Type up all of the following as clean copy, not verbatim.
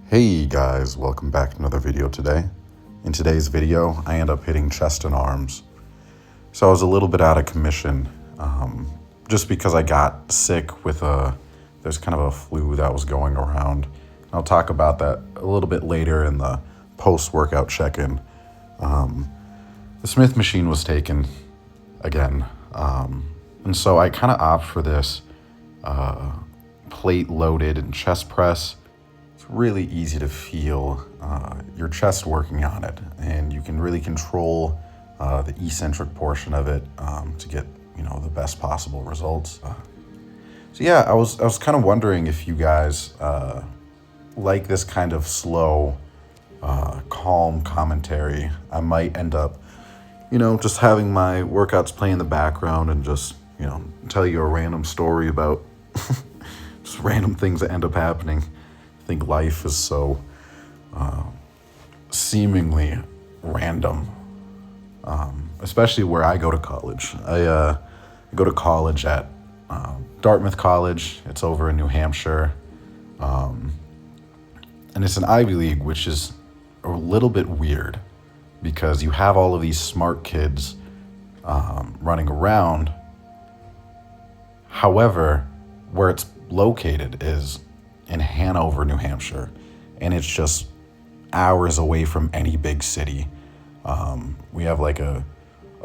Hey guys, welcome back to another video today. In today's video, I end up hitting chest and arms. So I was a little bit out of commission, just because I got sick with there's kind of a flu that was going around. I'll talk about that a little bit later in the post-workout check-in. The Smith machine was taken again, and so I kind of opt for this plate-loaded and chest press. It's really easy to feel your chest working on it, and you can really control the eccentric portion of it to get the best possible results. So yeah, I was kind of wondering if you guys like this kind of slow, calm commentary. I might end up, just having my workouts play in the background and just tell you a random story about just random things that end up happening. I think life is so seemingly random, especially where I go to college. I go to college at Dartmouth College. It's over in New Hampshire, and it's an Ivy League, which is a little bit weird because you have all of these smart kids running around. However, where it's located is in Hanover, New Hampshire, and it's just hours away from any big city. We have like a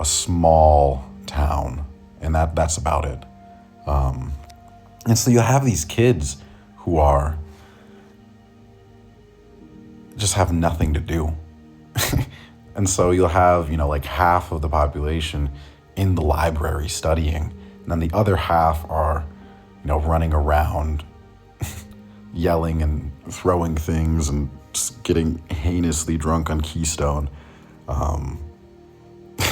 small town, and that's about it. And so you have these kids who are just have nothing to do. And so you'll have, like half of the population in the library studying, and then the other half are, running around yelling and throwing things and just getting heinously drunk on Keystone.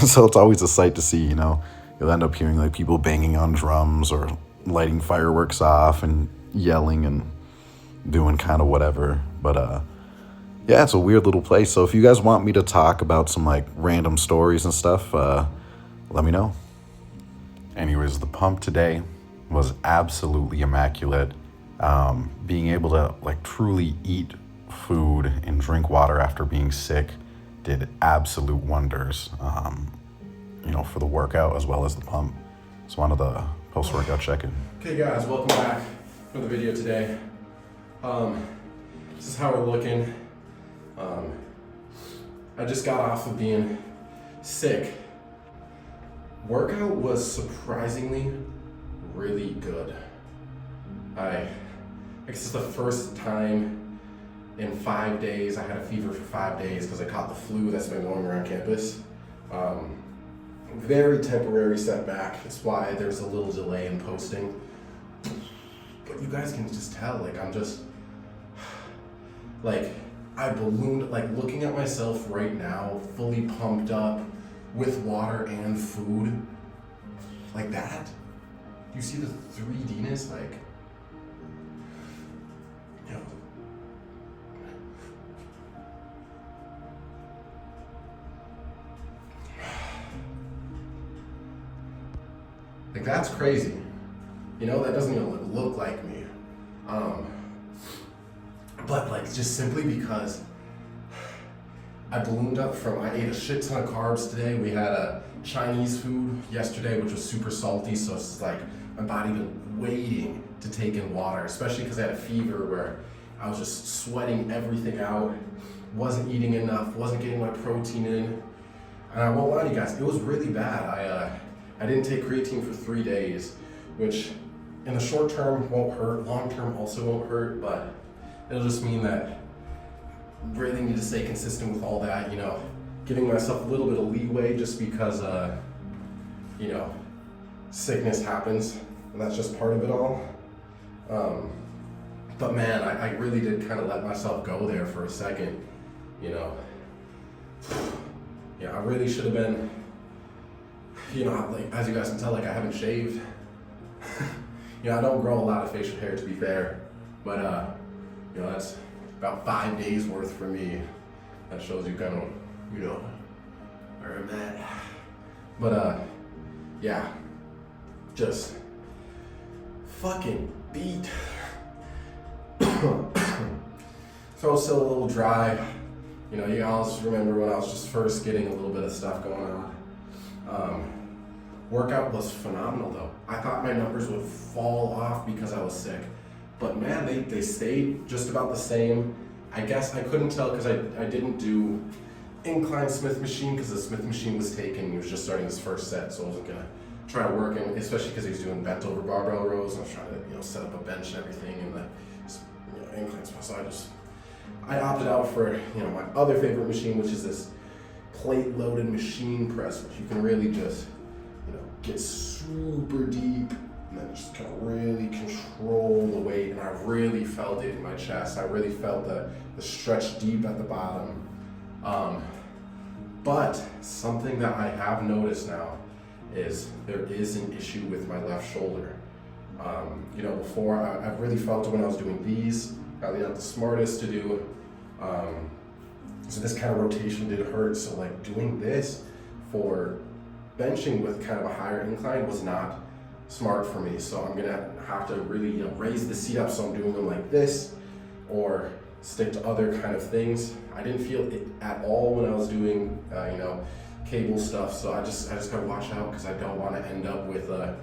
So it's always a sight to see, you'll end up hearing like people banging on drums or lighting fireworks off and yelling and doing kind of whatever. But yeah, it's a weird little place. So if you guys want me to talk about some like random stories and stuff, let me know. Anyways, the pump today was absolutely immaculate. Being able to like truly eat food and drink water after being sick did absolute wonders, for the workout as well as the pump. It's one of the post-workout check-in. Okay guys, welcome back for the video today. This is how we're looking. I just got off of being sick. Workout was surprisingly really good. I guess it's the first time in 5 days. I had a fever for 5 days because I caught the flu that's been going around campus. Very temporary setback. That's why there's a little delay in posting. But you guys can just tell, like I'm just, like I ballooned, like looking at myself right now, fully pumped up with water and food, like that. You see the 3Dness, like, like that's crazy. That doesn't even look like me. But like just simply because I ballooned up I ate a shit ton of carbs today. We had a Chinese food yesterday, which was super salty. So it's like my body been waiting to take in water, especially because I had a fever where I was just sweating everything out, wasn't eating enough, wasn't getting my protein in. And I won't lie to you guys, it was really bad. I didn't take creatine for 3 days, which in the short term won't hurt, long term also won't hurt, but it'll just mean that really need to stay consistent with all that, giving myself a little bit of leeway just because, sickness happens, and that's just part of it all. But man, I really did kind of let myself go there for a second, Yeah, I really should have been, like, as you guys can tell, like I haven't shaved. I don't grow a lot of facial hair, to be fair, but that's about 5 days worth for me. That shows you kind of, where I'm at. But yeah, just fucking beat. throat's still a little dry. You know, you always remember when I was just first getting a little bit of stuff going on. Workout was phenomenal though. I thought my numbers would fall off because I was sick. But man, they stayed just about the same. I guess I couldn't tell because I didn't do incline Smith machine because the Smith machine was taken. He was just starting his first set, so I wasn't gonna try to work him, especially because he was doing bent over barbell rows. I was trying to set up a bench and everything and the incline spot. So I opted out for my other favorite machine, which is this plate loaded machine press, which you can really just get super deep and then just kind of really control the weight. And I really felt it in my chest. I really felt the stretch deep at the bottom. But something that I have noticed now is there is an issue with my left shoulder. Before I've really felt it when I was doing these, probably not the smartest to do. So this kind of rotation did hurt. So like doing this for benching with kind of a higher incline was not smart for me. So I'm gonna have to really raise the seat up so I'm doing them like this, or stick to other kind of things. I didn't feel it at all when I was doing cable stuff. So I just gotta watch out because I don't want to end up with a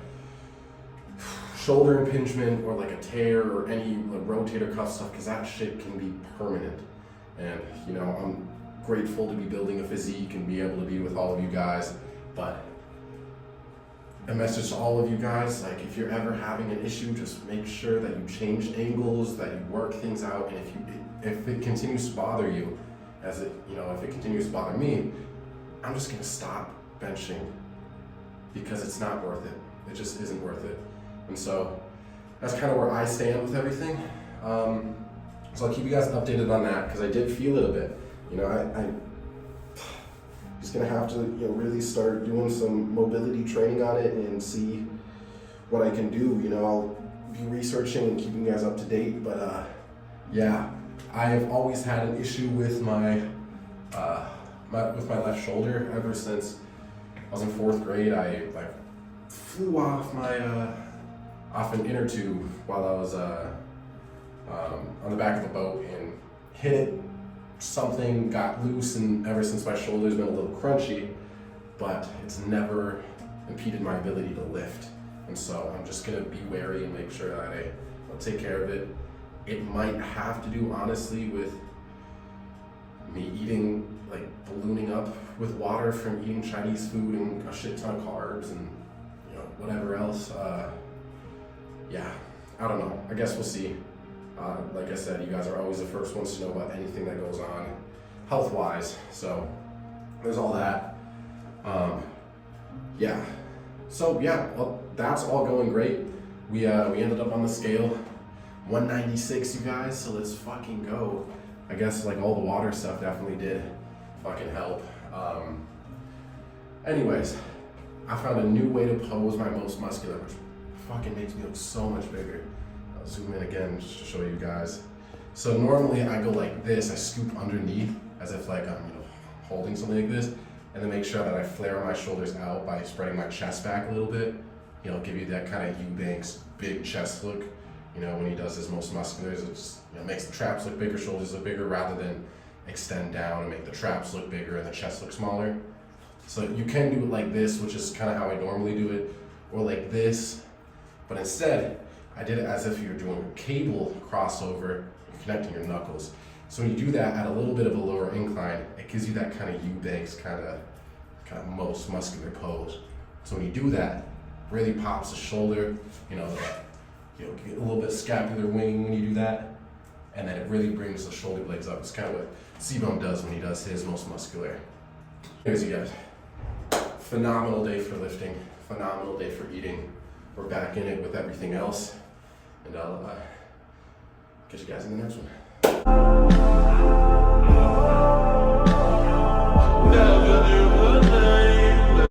shoulder impingement or like a tear or any rotator cuff stuff, because that shit can be permanent. And I'm grateful to be building a physique and be able to be with all of you guys. But a message to all of you guys, like if you're ever having an issue, just make sure that you change angles, that you work things out. And if it continues to bother you, if it continues to bother me, I'm just gonna stop benching because it's not worth it. It just isn't worth it. And so that's kind of where I stand with everything. So I'll keep you guys updated on that because I did feel it a bit. I'm just gonna have to really start doing some mobility training on it and see what I can do. I'll be researching and keeping you guys up to date. But yeah, I have always had an issue with my left shoulder ever since I was in 4th grade. I flew off off an inner tube while I was on the back of a boat and hit it. Something got loose, and ever since my shoulder's been a little crunchy, but it's never impeded my ability to lift. And so I'm just gonna be wary and make sure that I'll take care of it. It might have to do honestly with me eating, ballooning up with water from eating Chinese food and a shit ton of carbs and whatever else. Yeah, I don't know. I guess we'll see. Like I said, you guys are always the first ones to know about anything that goes on health-wise. So there's all that. Yeah. So yeah, well, that's all going great. We ended up on the scale 196, you guys. So let's fucking go. I guess all the water stuff definitely did fucking help. Anyways, I found a new way to pose my most muscular, which fucking makes me look so much bigger. I'll zoom in again just to show you guys. So normally I go like this, I scoop underneath as if I'm holding something like this, and then make sure that I flare my shoulders out by spreading my chest back a little bit. Give you that kind of Eubanks big chest look. When he does his most musculars, it just makes the traps look bigger, shoulders look bigger, rather than extend down and make the traps look bigger and the chest look smaller. So you can do it like this, which is kind of how I normally do it, or like this, but instead I did it as if you're doing a cable crossover and connecting your knuckles. So when you do that at a little bit of a lower incline, it gives you that kind of Eubanks kind of most muscular pose. So when you do that, really pops the shoulder, get a little bit scapular wing when you do that, and then it really brings the shoulder blades up. It's kind of what C-Bone does when he does his most muscular. Anyways, you guys, phenomenal day for lifting, phenomenal day for eating. We're back in it with everything else, and I'll catch you guys in the next one.